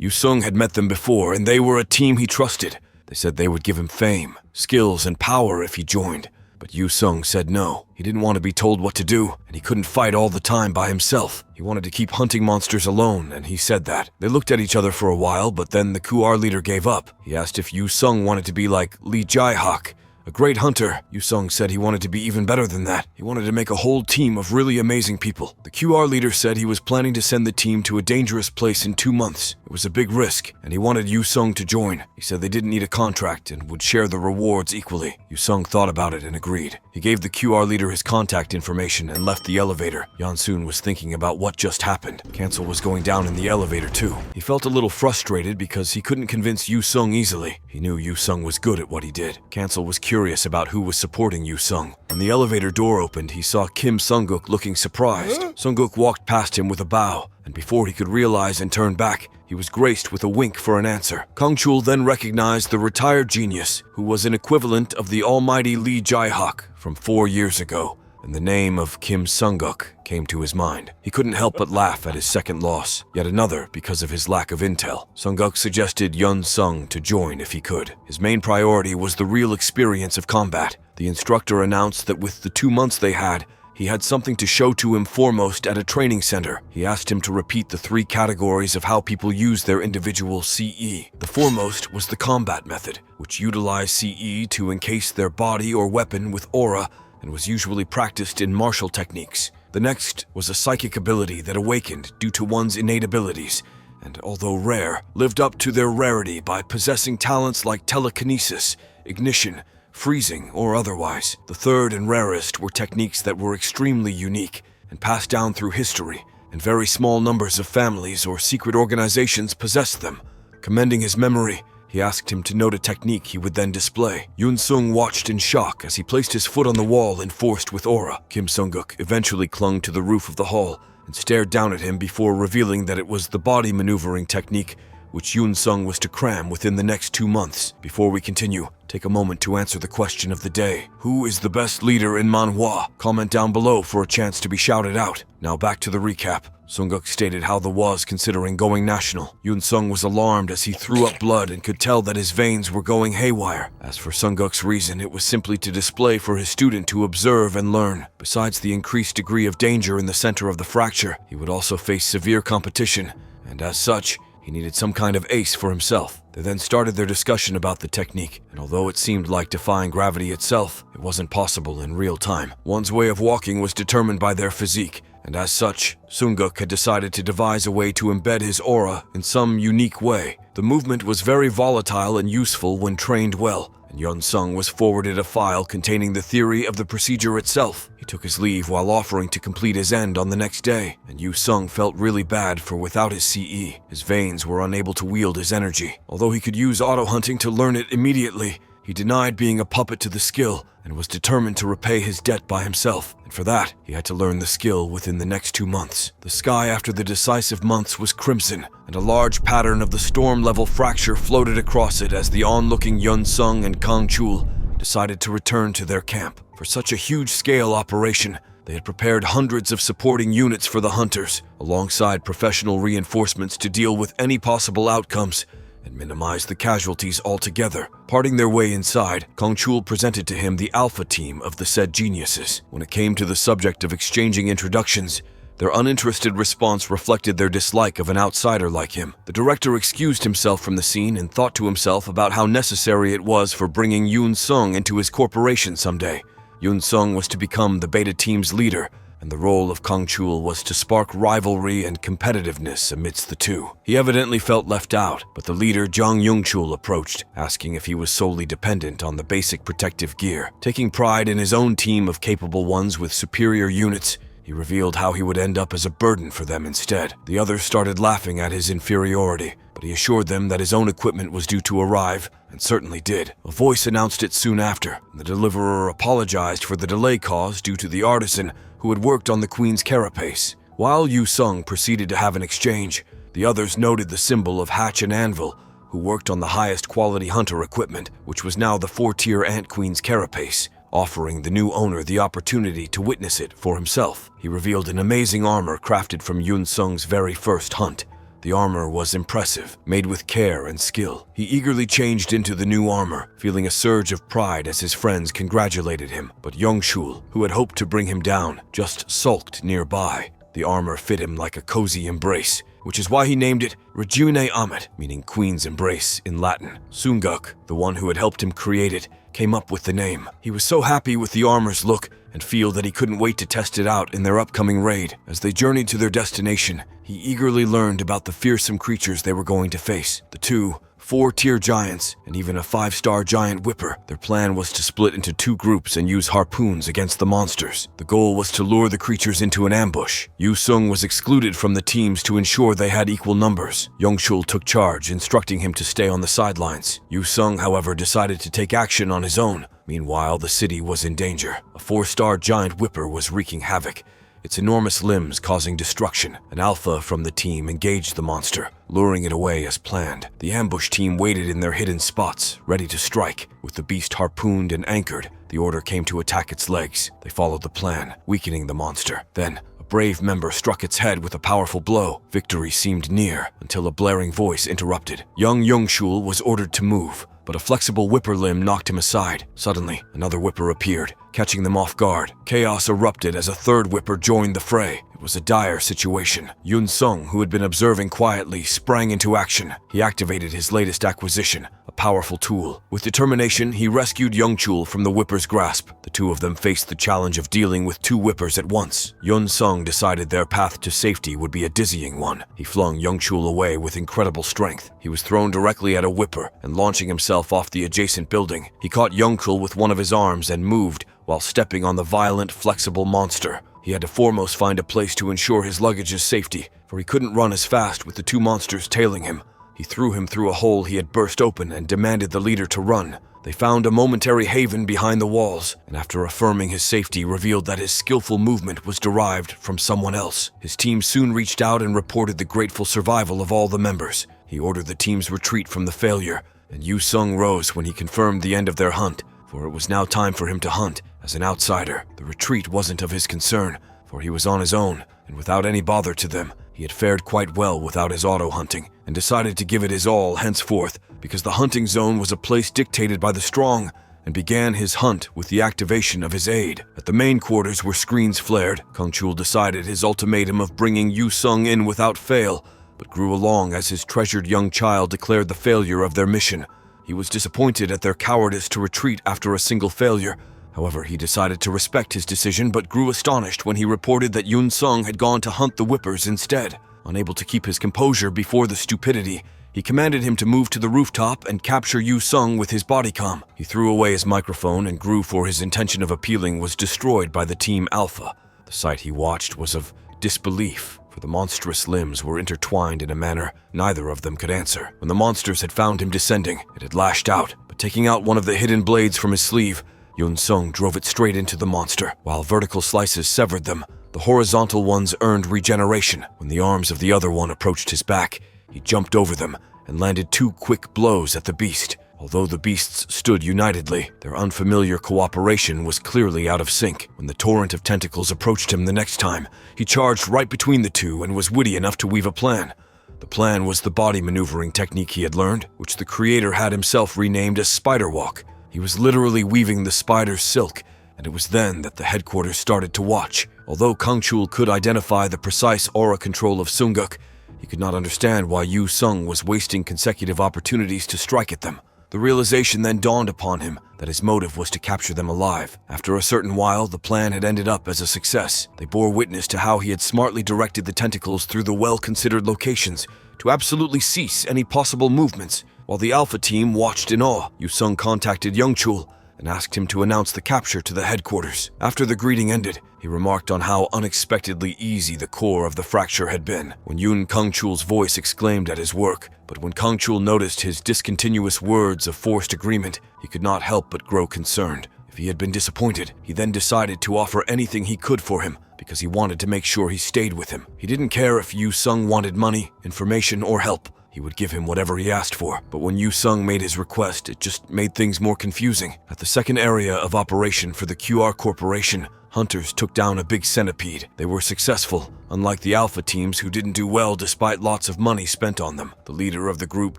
Yu Sung had met them before, and they were a team he trusted. They said they would give him fame, skills, and power if he joined. But Yu Sung said no. He didn't want to be told what to do, and he couldn't fight all the time by himself. He wanted to keep hunting monsters alone, and he said that. They looked at each other for a while, but then the Kuar leader gave up. He asked if Yu Sung wanted to be like Lee Jae-hak, a great hunter. Yu Sung said he wanted to be even better than that. He wanted to make a whole team of really amazing people. The QR leader said he was planning to send the team to a dangerous place in 2 months. It was a big risk, and he wanted Yu Sung to join. He said they didn't need a contract and would share the rewards equally. Yu Sung thought about it and agreed. He gave the QR leader his contact information and left the elevator. Yan-soon was thinking about what just happened. Cancel was going down in the elevator too. He felt a little frustrated because he couldn't convince Yu Sung easily. He knew Yu Sung was good at what he did. Cancel was curious about who was supporting Yu Sung. When the elevator door opened, he saw Kim Sunguk looking surprised. Sunguk walked past him with a bow, and before he could realize and turn back, he was graced with a wink for an answer. Kang Chul then recognized the retired genius, who was an equivalent of the almighty Lee Jae-hak from 4 years ago, and the name of Kim Sunguk came to his mind. He couldn't help but laugh at his second loss, yet another because of his lack of intel. Sunguk suggested Yun Sung to join if he could. His main priority was the real experience of combat. The instructor announced that with the 2 months they had, he had something to show to him foremost at a training center. He asked him to repeat the 3 categories of how people use their individual CE. The foremost was the combat method, which utilized CE to encase their body or weapon with aura and was usually practiced in martial techniques. The next was a psychic ability that awakened due to one's innate abilities, and although rare, lived up to their rarity by possessing talents like telekinesis, ignition, freezing, or otherwise. The third and rarest were techniques that were extremely unique and passed down through history, and very small numbers of families or secret organizations possessed them. Commending his memory, he asked him to note a technique he would then display. Yun Sung watched in shock as he placed his foot on the wall enforced with aura. Kim Sunguk eventually clung to the roof of the hall and stared down at him before revealing that it was the body maneuvering technique which Yun Sung was to cram within the next 2 months. Before we continue, take a moment to answer the question of the day. Who is the best leader in Manhwa? Comment down below for a chance to be shouted out. Now back to the recap. Sunguk stated how the was considering going national. Yun Sung was alarmed as he threw up blood and could tell that his veins were going haywire. As for Sunguk's reason, it was simply to display for his student to observe and learn. Besides the increased degree of danger in the center of the fracture, he would also face severe competition, and as such, he needed some kind of ace for himself. They then started their discussion about the technique, and although it seemed like defying gravity itself, it wasn't possible in real time. One's way of walking was determined by their physique, and as such, Sunguk had decided to devise a way to embed his aura in some unique way. The movement was very volatile and useful when trained well, and Yun Sung was forwarded a file containing the theory of the procedure itself. He took his leave while offering to complete his end on the next day, and Yu Sung felt really bad for without his CE, his veins were unable to wield his energy. Although he could use auto-hunting to learn it immediately, he denied being a puppet to the skill and was determined to repay his debt by himself, and for that, he had to learn the skill within the next 2 months. The sky after the decisive months was crimson, and a large pattern of the storm-level fracture floated across it as the onlooking Yun Sung and Kang Chul decided to return to their camp. For such a huge-scale operation, they had prepared hundreds of supporting units for the hunters, alongside professional reinforcements to deal with any possible outcomes and minimize the casualties altogether. Parting their way inside, Kang Chul presented to him the alpha team of the said geniuses. When it came to the subject of exchanging introductions, their uninterested response reflected their dislike of an outsider like him. The director excused himself from the scene and thought to himself about how necessary it was for bringing Yun Sung into his corporation someday. Yun Sung was to become the beta team's leader, and the role of Kang Chul was to spark rivalry and competitiveness amidst the two. He evidently felt left out, but the leader Jang Young-chul approached, asking if he was solely dependent on the basic protective gear. Taking pride in his own team of capable ones with superior units, he revealed how he would end up as a burden for them instead. The others started laughing at his inferiority, but he assured them that his own equipment was due to arrive, and certainly did. A voice announced it soon after, and the deliverer apologized for the delay caused due to the artisan who had worked on the Queen's carapace. While Yu Sung proceeded to have an exchange, the others noted the symbol of Hatch and Anvil, who worked on the highest quality hunter equipment, which was now the 4-tier Ant Queen's carapace, offering the new owner the opportunity to witness it for himself. He revealed an amazing armor crafted from Yun Sung's very first hunt, The armor was impressive, made with care and skill. He eagerly changed into the new armor, feeling a surge of pride as his friends congratulated him. But Yongshul, who had hoped to bring him down, just sulked nearby. The armor fit him like a cozy embrace, which is why he named it Regine Amet, meaning Queen's Embrace in Latin. Sunguk, the one who had helped him create it, came up with the name. He was so happy with the armor's look and feel that he couldn't wait to test it out in their upcoming raid. As they journeyed to their destination, he eagerly learned about the fearsome creatures they were going to face. The two 4-tier giants, and even a 5-star giant whipper. Their plan was to split into 2 groups and use harpoons against the monsters. The goal was to lure the creatures into an ambush. Yu Sung was excluded from the teams to ensure they had equal numbers. Yongshul took charge, instructing him to stay on the sidelines. Yu Sung, however, decided to take action on his own. Meanwhile, the city was in danger. A 4-star giant whipper was wreaking havoc, its enormous limbs causing destruction. An alpha from the team engaged the monster, luring it away as planned. The ambush team waited in their hidden spots, ready to strike. With the beast harpooned and anchored, the order came to attack its legs. They followed the plan, weakening the monster. Then, a brave member struck its head with a powerful blow. Victory seemed near, until a blaring voice interrupted. Young Yongshul was ordered to move, but a flexible whipper limb knocked him aside. Suddenly, another whipper appeared, catching them off guard. Chaos erupted as a third whipper joined the fray. It was a dire situation. Yun Sung, who had been observing quietly, sprang into action. He activated his latest acquisition, a powerful tool. With determination, he rescued Yongchul from the whipper's grasp. The two of them faced the challenge of dealing with 2 whippers at once. Yun Sung decided their path to safety would be a dizzying one. He flung Yongchul away with incredible strength. He was thrown directly at a whipper, and launching himself off the adjacent building, he caught Yongchul with one of his arms and moved while stepping on the violent, flexible monster. He had to foremost find a place to ensure his luggage's safety, for he couldn't run as fast with the 2 monsters tailing him. He threw him through a hole he had burst open and demanded the leader to run. They found a momentary haven behind the walls, and after affirming his safety, revealed that his skillful movement was derived from someone else. His team soon reached out and reported the grateful survival of all the members. He ordered the team's retreat from the failure, and Yu Sung rose when he confirmed the end of their hunt, for it was now time for him to hunt. As an outsider, the retreat wasn't of his concern, for he was on his own, and without any bother to them. He had fared quite well without his auto-hunting, and decided to give it his all henceforth, because the hunting zone was a place dictated by the strong, and began his hunt with the activation of his aid. At the main quarters where screens flared, Kung Chul decided his ultimatum of bringing Yu Sung in without fail, but grew along as his treasured young child declared the failure of their mission. He was disappointed at their cowardice to retreat after a single failure. However, he decided to respect his decision, but grew astonished when he reported that Yun Sung had gone to hunt the whippers instead. Unable to keep his composure before the stupidity, he commanded him to move to the rooftop and capture Yu Sung with his bodycom. He threw away his microphone and grew, for his intention of appealing was destroyed by the Team Alpha. The sight he watched was of disbelief, for the monstrous limbs were intertwined in a manner neither of them could answer. When the monsters had found him descending, it had lashed out, but taking out one of the hidden blades from his sleeve, Yun Sung drove it straight into the monster. While vertical slices severed them, the horizontal ones earned regeneration. When the arms of the other one approached his back, he jumped over them and landed 2 quick blows at the beast. Although the beasts stood unitedly, their unfamiliar cooperation was clearly out of sync. When the torrent of tentacles approached him the next time, he charged right between the two and was witty enough to weave a plan. The plan was the body maneuvering technique he had learned, which the creator had himself renamed as Spider Walk. He was literally weaving the spider's silk, and it was then that the headquarters started to watch. Although Kung Chul could identify the precise aura control of Sunguk, he could not understand why Yu Sung was wasting consecutive opportunities to strike at them. The realization then dawned upon him that his motive was to capture them alive. After a certain while, the plan had ended up as a success. They bore witness to how he had smartly directed the tentacles through the well-considered locations to absolutely cease any possible movements. While the Alpha team watched in awe, Yu Sung contacted Yongchul and asked him to announce the capture to the headquarters. After the greeting ended, he remarked on how unexpectedly easy the core of the fracture had been. When Yun Kung Chul's voice exclaimed at his work, but when Kung Chul noticed his discontinuous words of forced agreement, he could not help but grow concerned. If he had been disappointed, he then decided to offer anything he could for him, because he wanted to make sure he stayed with him. He didn't care if Yu Sung wanted money, information, or help. He would give him whatever he asked for, but when Yu Sung made his request, it just made things more confusing. At the second area of operation for the QR Corporation, Hunters took down a big centipede. They were successful, unlike the Alpha teams who didn't do well despite lots of money spent on them. The leader of the group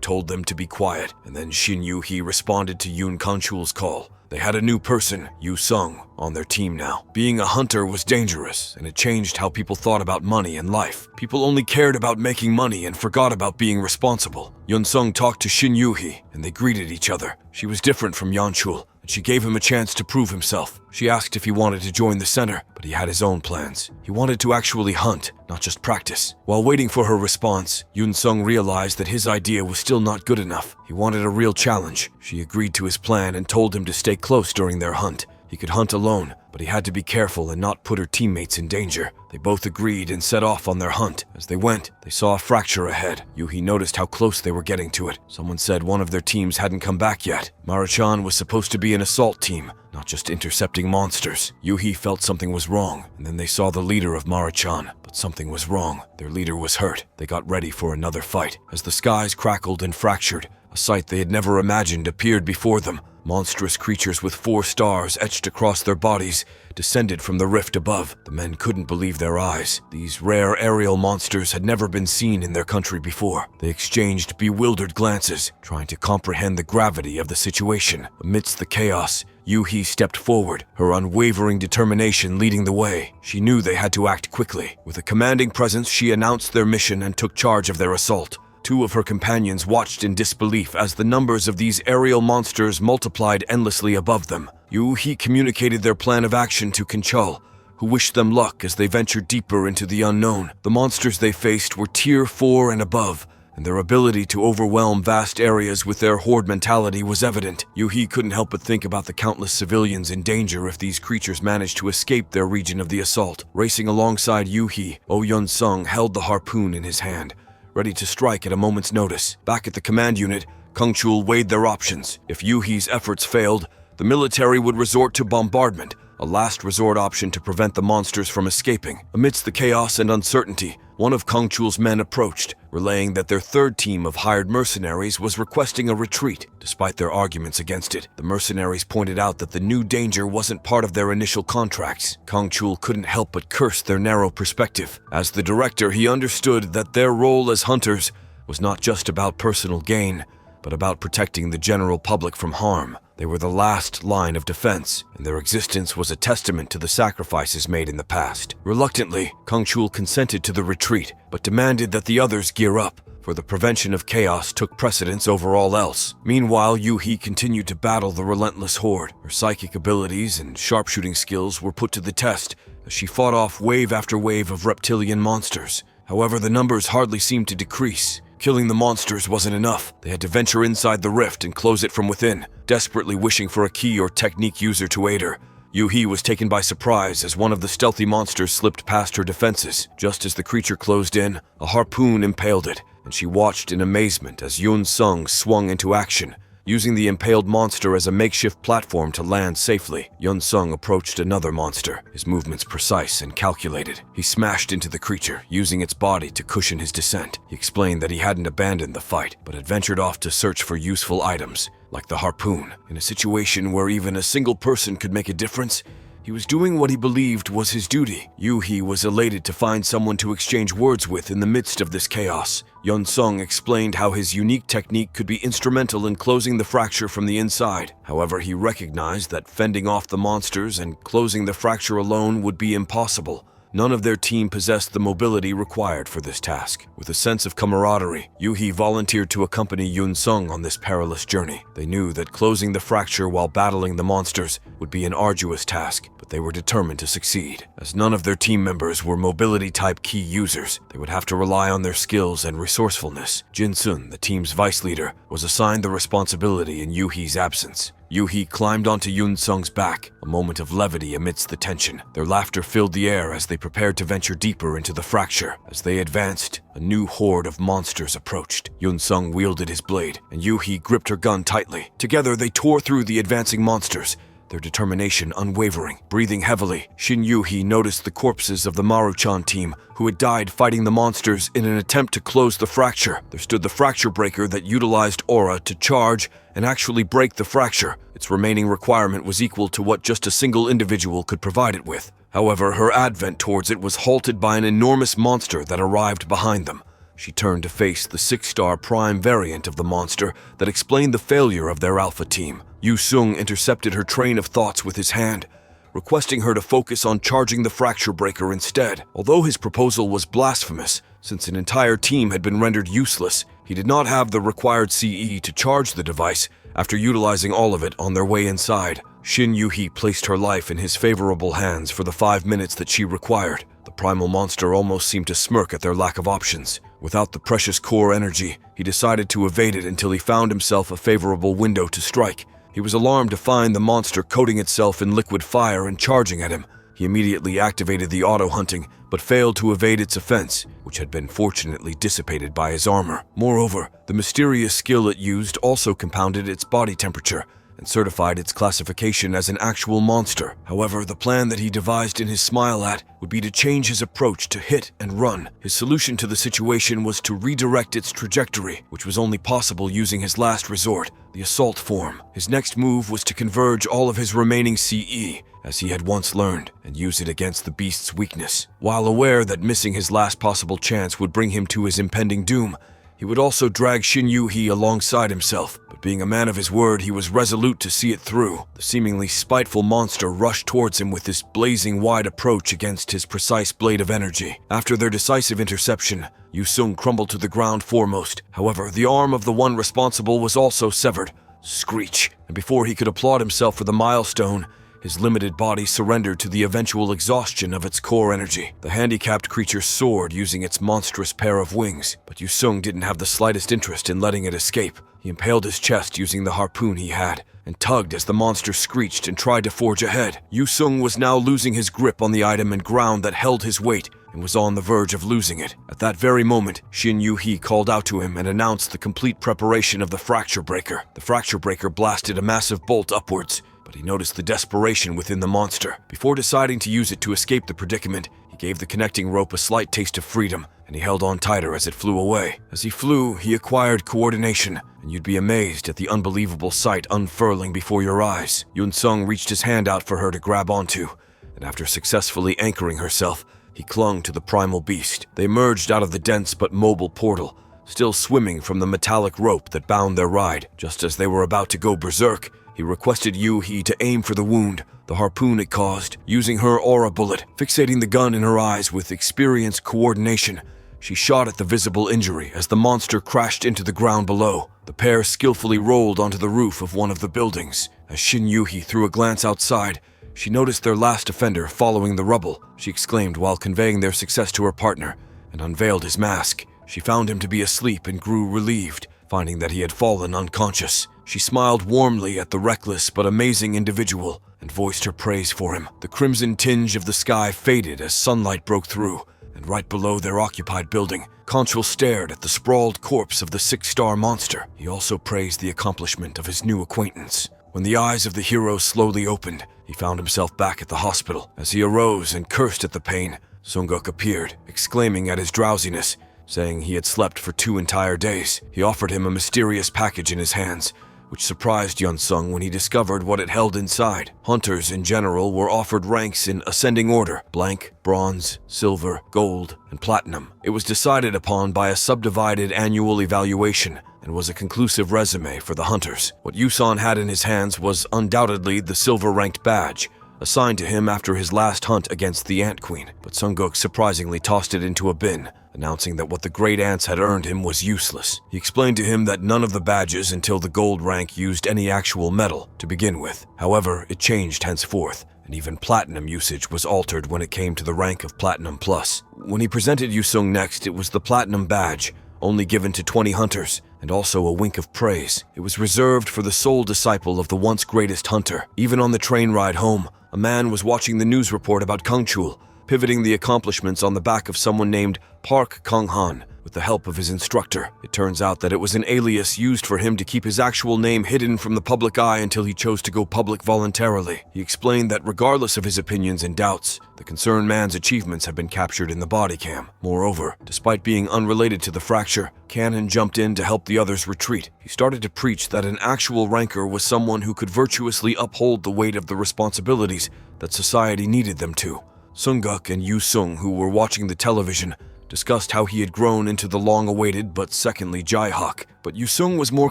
told them to be quiet, and then Shin Yu-hee responded to Yoon Kong-chul's call. They had a new person, Yu Sung, on their team now. Being a hunter was dangerous, and it changed how people thought about money and life. People only cared about making money and forgot about being responsible. Yun Sung talked to Shin Yu-hee, and they greeted each other. She was different from Yeonchul, and she gave him a chance to prove himself. She asked if he wanted to join the center, but he had his own plans. He wanted to actually hunt, not just practice. While waiting for her response, Yun Sung realized that his idea was still not good enough. He wanted a real challenge. She agreed to his plan and told him to stay close during their hunt. He could hunt alone, but he had to be careful and not put her teammates in danger. They both agreed and set off on their hunt. As they went, they saw a fracture ahead. Yu-hee noticed how close they were getting to it. Someone said one of their teams hadn't come back yet. Maruchan was supposed to be an assault team, not just intercepting monsters. Yu-hee felt something was wrong, and then they saw the leader of Maruchan. But something was wrong. Their leader was hurt. They got ready for another fight. As the skies crackled and fractured, a sight they had never imagined appeared before them. Monstrous creatures with 4 stars etched across their bodies descended from the rift above. The men couldn't believe their eyes. These rare aerial monsters had never been seen in their country before. They exchanged bewildered glances, trying to comprehend the gravity of the situation. Amidst the chaos, Yu-hee stepped forward, her unwavering determination leading the way. She knew they had to act quickly. With a commanding presence, she announced their mission and took charge of their assault. 2 of her companions watched in disbelief as the numbers of these aerial monsters multiplied endlessly above them. Yu-hee communicated their plan of action to Kinchul, who wished them luck as they ventured deeper into the unknown. The monsters they faced were Tier 4 and above, and their ability to overwhelm vast areas with their horde mentality was evident. Yu-hee couldn't help but think about the countless civilians in danger if these creatures managed to escape their region of the assault. Racing alongside Yu-hee, Oh Yun-sung held the harpoon in his hand, ready to strike at a moment's notice. Back at the command unit, Kong-chul weighed their options. If Yu-hee's efforts failed, the military would resort to bombardment, a last resort option to prevent the monsters from escaping. Amidst the chaos and uncertainty, one of Kong-chul's men approached, relaying that their 3rd team of hired mercenaries was requesting a retreat. Despite their arguments against it, the mercenaries pointed out that the new danger wasn't part of their initial contracts. Kong-chul couldn't help but curse their narrow perspective. As the director, he understood that their role as hunters was not just about personal gain, but about protecting the general public from harm. They were the last line of defense, and their existence was a testament to the sacrifices made in the past. Reluctantly, Kong-chul consented to the retreat, but demanded that the others gear up, for the prevention of chaos took precedence over all else. Meanwhile, Yu-hee continued to battle the relentless horde. Her psychic abilities and sharpshooting skills were put to the test as she fought off wave after wave of reptilian monsters. However, the numbers hardly seemed to decrease. Killing the monsters wasn't enough. They had to venture inside the rift and close it from within, desperately wishing for a key or technique user to aid her. Yu-hee was taken by surprise as one of the stealthy monsters slipped past her defenses. Just as the creature closed in, a harpoon impaled it, and she watched in amazement as Yun Sung swung into action. Using the impaled monster as a makeshift platform to land safely, Yun Sung approached another monster, his movements precise and calculated. He smashed into the creature, using its body to cushion his descent. He explained that he hadn't abandoned the fight, but had ventured off to search for useful items, like the harpoon. In a situation where even a single person could make a difference, he was doing what he believed was his duty. Yu-hee was elated to find someone to exchange words with in the midst of this chaos. Yun Sung explained how his unique technique could be instrumental in closing the fracture from the inside. However, he recognized that fending off the monsters and closing the fracture alone would be impossible. None of their team possessed the mobility required for this task. With a sense of camaraderie, Yu-hee volunteered to accompany Yun Sung on this perilous journey. They knew that closing the fracture while battling the monsters would be an arduous task, but they were determined to succeed. As none of their team members were mobility-type key users, they would have to rely on their skills and resourcefulness. Jin Sun, the team's vice leader, was assigned the responsibility in Yu-hee's absence. Yu-hee climbed onto Yun Sung's back, a moment of levity amidst the tension. Their laughter filled the air as they prepared to venture deeper into the fracture. As they advanced, a new horde of monsters approached. Yun Sung wielded his blade, and Yu-hee gripped her gun tightly. Together, they tore through the advancing monsters, their determination unwavering. Breathing heavily, Shin Yu-hee noticed the corpses of the Maruchan team who had died fighting the monsters in an attempt to close the fracture. There stood the fracture breaker that utilized aura to charge and actually break the fracture. Its remaining requirement was equal to what just a single individual could provide it with. However, her advent towards it was halted by an enormous monster that arrived behind them. She turned to face the 6-star prime variant of the monster that explained the failure of their alpha team. Yu Sung intercepted her train of thoughts with his hand, requesting her to focus on charging the fracture breaker instead. Although his proposal was blasphemous, since an entire team had been rendered useless, he did not have the required CE to charge the device after utilizing all of it on their way inside. Shin Yu-hee placed her life in his favorable hands for the 5 minutes that she required. The primal monster almost seemed to smirk at their lack of options. Without the precious core energy, he decided to evade it until he found himself a favorable window to strike. He was alarmed to find the monster coating itself in liquid fire and charging at him. He immediately activated the auto-hunting, but failed to evade its offense, which had been fortunately dissipated by his armor. Moreover, the mysterious skill it used also compounded its body temperature and certified its classification as an actual monster. However, the plan that he devised in his smile at would be to change his approach to hit and run. His solution to the situation was to redirect its trajectory, which was only possible using his last resort, the assault form. His next move was to converge all of his remaining CE, as he had once learned, and use it against the beast's weakness. While aware that missing his last possible chance would bring him to his impending doom, he would also drag Shin Yu-hee alongside himself, but being a man of his word, he was resolute to see it through. The seemingly spiteful monster rushed towards him with this blazing wide approach against his precise blade of energy. After their decisive interception, Yu Sung crumbled to the ground foremost. However, the arm of the one responsible was also severed. Screech! And before he could applaud himself for the milestone, his limited body surrendered to the eventual exhaustion of its core energy. The handicapped creature soared using its monstrous pair of wings, but Yu Sung didn't have the slightest interest in letting it escape. He impaled his chest using the harpoon he had, and tugged as the monster screeched and tried to forge ahead. Yu Sung was now losing his grip on the item and ground that held his weight, and was on the verge of losing it. At that very moment, Shin Yu-hee called out to him and announced the complete preparation of the fracture breaker. The fracture breaker blasted a massive bolt upwards, but he noticed the desperation within the monster. Before deciding to use it to escape the predicament, he gave the connecting rope a slight taste of freedom, and he held on tighter as it flew away. As he flew, he acquired coordination, and you'd be amazed at the unbelievable sight unfurling before your eyes. Yun Sung reached his hand out for her to grab onto, and after successfully anchoring herself, he clung to the primal beast. They emerged out of the dense but mobile portal, still swimming from the metallic rope that bound their ride. Just as they were about to go berserk, he requested Yu-hee to aim for the wound, the harpoon it caused, using her aura bullet. Fixating the gun in her eyes with experienced coordination, she shot at the visible injury as the monster crashed into the ground below. The pair skillfully rolled onto the roof of one of the buildings. As Shin Yu-hee threw a glance outside, she noticed their last offender following the rubble. She exclaimed while conveying their success to her partner, and unveiled his mask. She found him to be asleep and grew relieved, finding that he had fallen unconscious. She smiled warmly at the reckless but amazing individual and voiced her praise for him. The crimson tinge of the sky faded as sunlight broke through, and right below their occupied building, Control stared at the sprawled corpse of the 6-star monster. He also praised the accomplishment of his new acquaintance. When the eyes of the hero slowly opened, he found himself back at the hospital. As he arose and cursed at the pain, Sunguk appeared, exclaiming at his drowsiness, saying he had slept for 2 entire days. He offered him a mysterious package in his hands, which surprised Yun Sung when he discovered what it held inside. Hunters in general were offered ranks in ascending order: blank, bronze, silver, gold, and platinum. It was decided upon by a subdivided annual evaluation and was a conclusive resume for the hunters. What Yusan had in his hands was undoubtedly the silver-ranked badge, assigned to him after his last hunt against the Ant Queen, but Sunguk surprisingly tossed it into a bin, announcing that what the great ants had earned him was useless. He explained to him that none of the badges until the gold rank used any actual metal to begin with. However, it changed henceforth, and even platinum usage was altered when it came to the rank of Platinum Plus. When he presented Yusung next, it was the platinum badge, only given to 20 hunters, and also a wink of praise. It was reserved for the sole disciple of the once greatest hunter. Even on the train ride home, a man was watching the news report about Kangchul, pivoting the accomplishments on the back of someone named Park Kang-han with the help of his instructor. It turns out that it was an alias used for him to keep his actual name hidden from the public eye until he chose to go public voluntarily. He explained that regardless of his opinions and doubts, the concerned man's achievements have been captured in the body cam. Moreover, despite being unrelated to the fracture, Cannon jumped in to help the others retreat. He started to preach that an actual ranker was someone who could virtuously uphold the weight of the responsibilities that society needed them to. Sunguk and Yu Sung, who were watching the television, discussed how he had grown into the long-awaited but secondly Jaihawk. But Yu Sung was more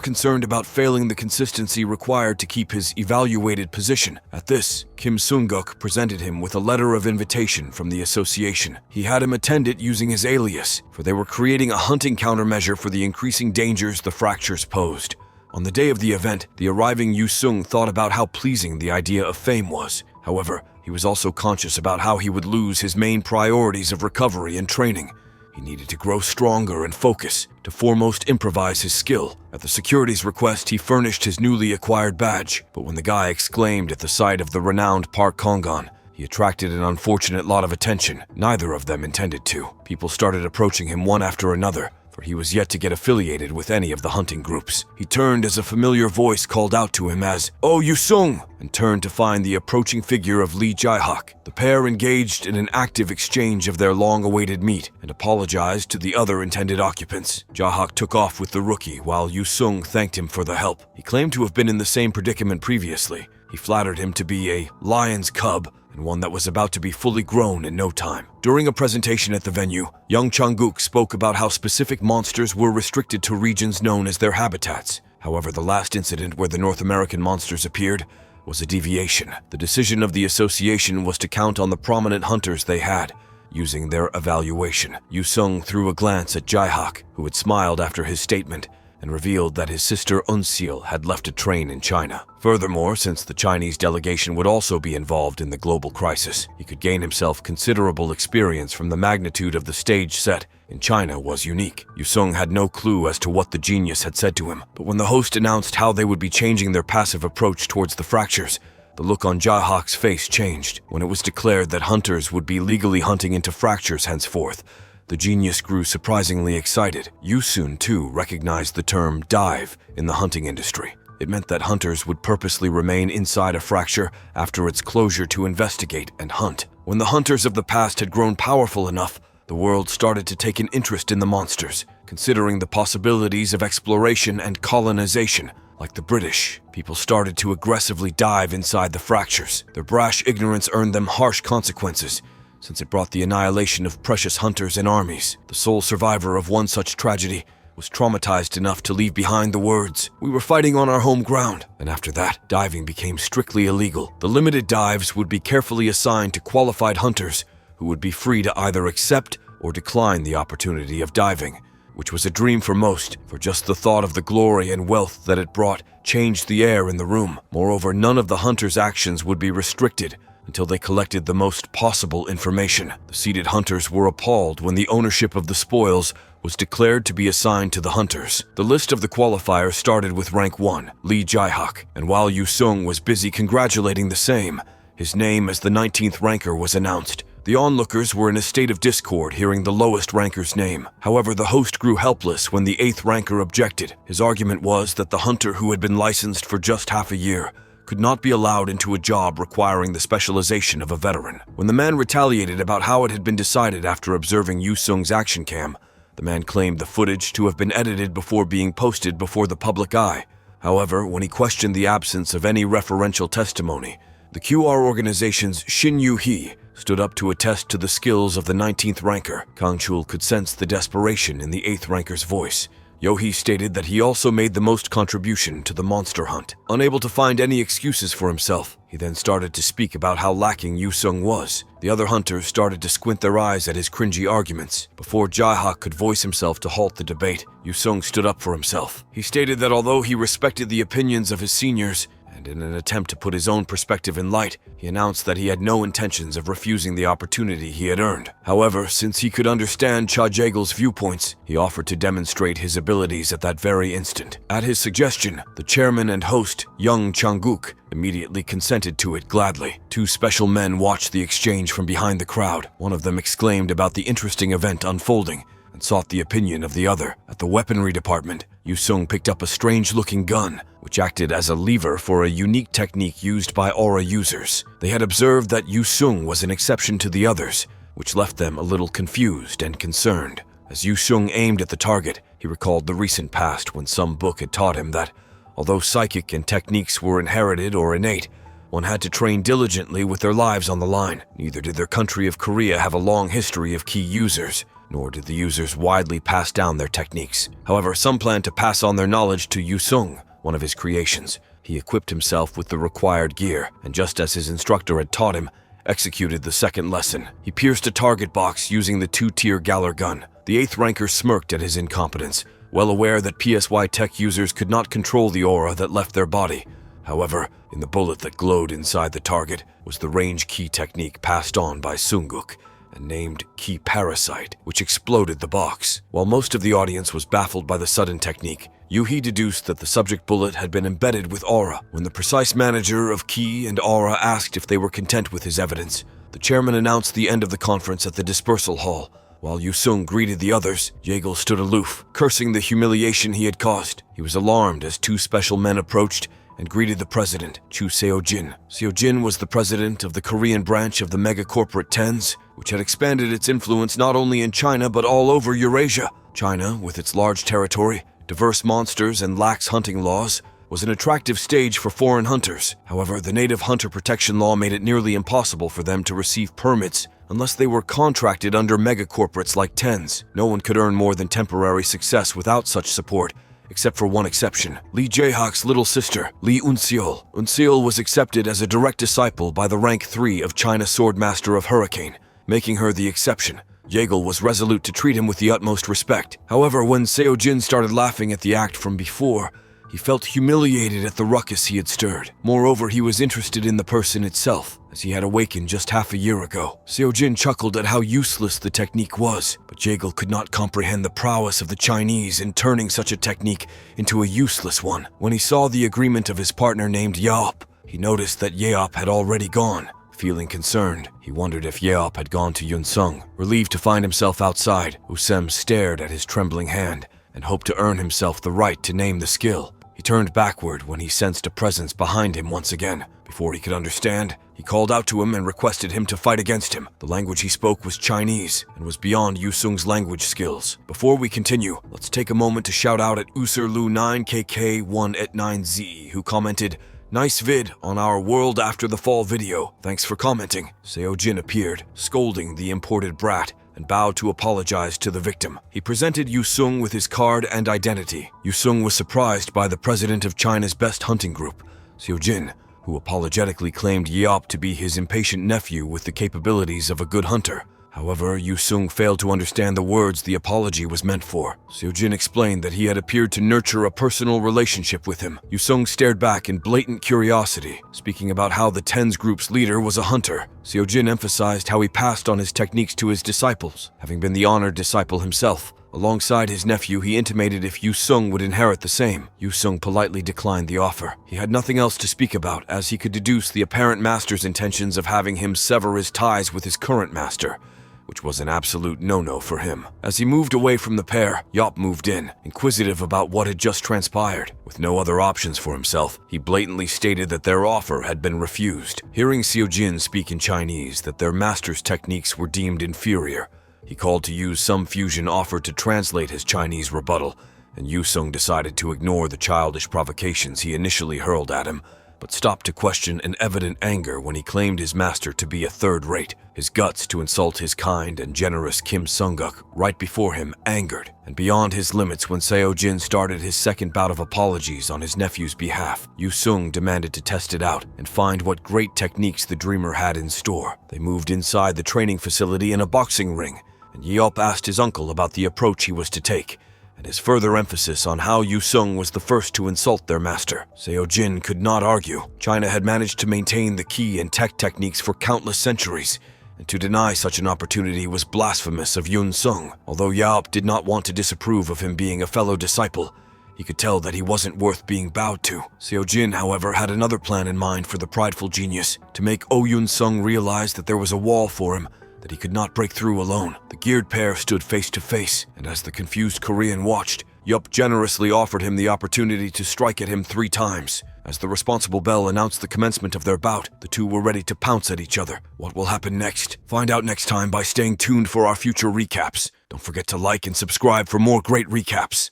concerned about failing the consistency required to keep his evaluated position. At this, Kim Sunguk presented him with a letter of invitation from the association. He had him attend it using his alias, for they were creating a hunting countermeasure for the increasing dangers the fractures posed. On the day of the event, the arriving Yu Sung thought about how pleasing the idea of fame was. However, he was also conscious about how he would lose his main priorities of recovery and training. He needed to grow stronger and focus, to foremost improvise his skill. At the security's request, he furnished his newly acquired badge, but when the guy exclaimed at the sight of the renowned Park Kongan, he attracted an unfortunate lot of attention. Neither of them intended to. People started approaching him one after another, for he was yet to get affiliated with any of the hunting groups. He turned as a familiar voice called out to him as, "Oh, Yu Sung!" and turned to find the approaching figure of Lee Jaihak. The pair engaged in an active exchange of their long-awaited meat and apologized to the other intended occupants. Jaihak took off with the rookie while Yu Sung thanked him for the help. He claimed to have been in the same predicament previously. He flattered him to be a lion's cub and one that was about to be fully grown in no time. During a presentation at the venue, young Changguk spoke about how specific monsters were restricted to regions known as their habitats. However, the last incident where the North American monsters appeared was a deviation. The decision of the association was to count on the prominent hunters they had, using their evaluation. Yu Sung threw a glance at Jaihak, who had smiled after his statement, and revealed that his sister Unsil had left to train in China. Furthermore, since the Chinese delegation would also be involved in the global crisis, he could gain himself considerable experience from the magnitude of the stage set in China was unique. Yu Sung had no clue as to what the genius had said to him, but when the host announced how they would be changing their passive approach towards the fractures, the look on Jaihak's face changed. When it was declared that hunters would be legally hunting into fractures henceforth, the genius grew surprisingly excited. Yu Sun, too, recognized the term dive in the hunting industry. It meant that hunters would purposely remain inside a fracture after its closure to investigate and hunt. When the hunters of the past had grown powerful enough, the world started to take an interest in the monsters, considering the possibilities of exploration and colonization. Like the British, people started to aggressively dive inside the fractures. Their brash ignorance earned them harsh consequences, since it brought the annihilation of precious hunters and armies. The sole survivor of one such tragedy was traumatized enough to leave behind the words, "We were fighting on our home ground." And after that, diving became strictly illegal. The limited dives would be carefully assigned to qualified hunters who would be free to either accept or decline the opportunity of diving, which was a dream for most, for just the thought of the glory and wealth that it brought changed the air in the room. Moreover, none of the hunters' actions would be restricted until they collected the most possible information. The seated hunters were appalled when the ownership of the spoils was declared to be assigned to the hunters. The list of the qualifiers started with rank 1, Lee Jaihak, and while Yu Sung was busy congratulating the same, his name as the 19th ranker was announced. The onlookers were in a state of discord hearing the lowest ranker's name. However, the host grew helpless when the 8th ranker objected. His argument was that the hunter who had been licensed for just half a year could not be allowed into a job requiring the specialization of a veteran. When the man retaliated about how it had been decided after observing Yu Sung's action cam, the man claimed the footage to have been edited before being posted before the public eye. However, when he questioned the absence of any referential testimony, the QR organization's Shin Yu-hee stood up to attest to the skills of the 19th ranker. Kang Chul could sense the desperation in the 8th ranker's voice. Yo-hee stated that he also made the most contribution to the monster hunt. Unable to find any excuses for himself, he then started to speak about how lacking Yu Sung was. The other hunters started to squint their eyes at his cringy arguments. Before Jaihak could voice himself to halt the debate, Yu Sung stood up for himself. He stated that although he respected the opinions of his seniors, and in an attempt to put his own perspective in light, he announced that he had no intentions of refusing the opportunity he had earned. However, since he could understand Cha Jagel's viewpoints, he offered to demonstrate his abilities at that very instant. At his suggestion, the chairman and host, young Changguk, immediately consented to it gladly. Two special men watched the exchange from behind the crowd. One of them exclaimed about the interesting event unfolding and sought the opinion of the other. At the weaponry department, Yu Sung picked up a strange-looking gun, which acted as a lever for a unique technique used by aura users. They had observed that Yu Sung was an exception to the others, which left them a little confused and concerned. As Yu Sung aimed at the target, he recalled the recent past when some book had taught him that, although psychic and techniques were inherited or innate, One had to train diligently with their lives on the line. Neither did their country of Korea have a long history of key users, nor did the users widely pass down their techniques. However, some planned to pass on their knowledge to Yu Sung, one of his creations. He equipped himself with the required gear, and just as his instructor had taught him, executed the second lesson. He pierced a target box using the 2-tier Galler gun. The 8th ranker smirked at his incompetence, well aware that PSY tech users could not control the aura that left their body. However, in the bullet that glowed inside the target was the range key technique passed on by Sunguk, and named Key Parasite, which exploded the box. While most of the audience was baffled by the sudden technique, Yuhi deduced that the subject bullet had been embedded with aura. When the precise manager of Key and aura asked if they were content with his evidence, the chairman announced the end of the conference at the dispersal hall. While Yu Sung greeted the others, Jaegel stood aloof, cursing the humiliation he had caused. He was alarmed as 2 special men approached and greeted the president, Chu Seo-jin. Seo-jin was the president of the Korean branch of the mega-corporate TENS, which had expanded its influence not only in China but all over Eurasia. China, with its large territory, diverse monsters, and lax hunting laws, was an attractive stage for foreign hunters. However, the native hunter protection law made it nearly impossible for them to receive permits unless they were contracted under megacorporates like TENS. No one could earn more than temporary success without such support, except for one exception: Lee Jae-hak's little sister, Lee Unseol. Unseol was accepted as a direct disciple by the rank 3 of China Swordmaster of Hurricane, making her the exception. Jaegel was resolute to treat him with the utmost respect. However, when Seo-jin started laughing at the act from before, he felt humiliated at the ruckus he had stirred. Moreover, he was interested in the person itself, as he had awakened just half a year ago. Seo-jin chuckled at how useless the technique was, but Jaegel could not comprehend the prowess of the Chinese in turning such a technique into a useless one. When he saw the agreement of his partner named Yeop, he noticed that Yeop had already gone. Feeling concerned, he wondered if Yeop had gone to Yun Sung. Relieved to find himself outside, Usem stared at his trembling hand and hoped to earn himself the right to name the skill. He turned backward when he sensed a presence behind him once again. Before he could understand, he called out to him and requested him to fight against him. The language he spoke was Chinese and was beyond Yu Sung's language skills. Before we continue, let's take a moment to shout out at Userlu9KK189Z, who commented, "Nice vid on our World After the Fall video. Thanks for commenting." Seo-jin appeared, scolding the imported brat, and bowed to apologize to the victim. He presented Yu Sung with his card and identity. Yu Sung was surprised by the president of China's best hunting group, Seo-jin, who apologetically claimed Yeop to be his impatient nephew with the capabilities of a good hunter. However, Yu Sung failed to understand the words the apology was meant for. Seo-jin explained that he had appeared to nurture a personal relationship with him. Yu Sung stared back in blatant curiosity, speaking about how the TENS group's leader was a hunter. Seo-jin emphasized how he passed on his techniques to his disciples, having been the honored disciple himself. Alongside his nephew, he intimated if Yu Sung would inherit the same. Yu Sung politely declined the offer. He had nothing else to speak about, as he could deduce the apparent master's intentions of having him sever his ties with his current master, which was an absolute no-no for him. As he moved away from the pair, Yeop moved in, inquisitive about what had just transpired. With no other options for himself, he blatantly stated that their offer had been refused. Hearing Seo-jin speak in Chinese that their master's techniques were deemed inferior, he called to use some fusion offered to translate his Chinese rebuttal, and Yu Sung decided to ignore the childish provocations he initially hurled at him, but stopped to question in evident anger when he claimed his master to be a third-rate. His guts to insult his kind and generous Kim Sung-guk right before him angered, and beyond his limits when Seo-jin started his second bout of apologies on his nephew's behalf. Yu Sung demanded to test it out and find what great techniques the dreamer had in store. They moved inside the training facility in a boxing ring, and Yeop asked his uncle about the approach he was to take, and his further emphasis on how Yu Sung was the first to insult their master. Seo-jin could not argue. China had managed to maintain the key and tech techniques for countless centuries, and to deny such an opportunity was blasphemous of Yun Sung. Although Yeop did not want to disapprove of him being a fellow disciple, he could tell that he wasn't worth being bowed to. Seo-jin, however, had another plan in mind for the prideful genius, to make Yun Sung realize that there was a wall for him that he could not break through alone. The geared pair stood face to face, and as the confused Korean watched, Yeop generously offered him the opportunity to strike at him 3 times. As the responsible bell announced the commencement of their bout, the two were ready to pounce at each other. What will happen next? Find out next time by staying tuned for our future recaps. Don't forget to like and subscribe for more great recaps.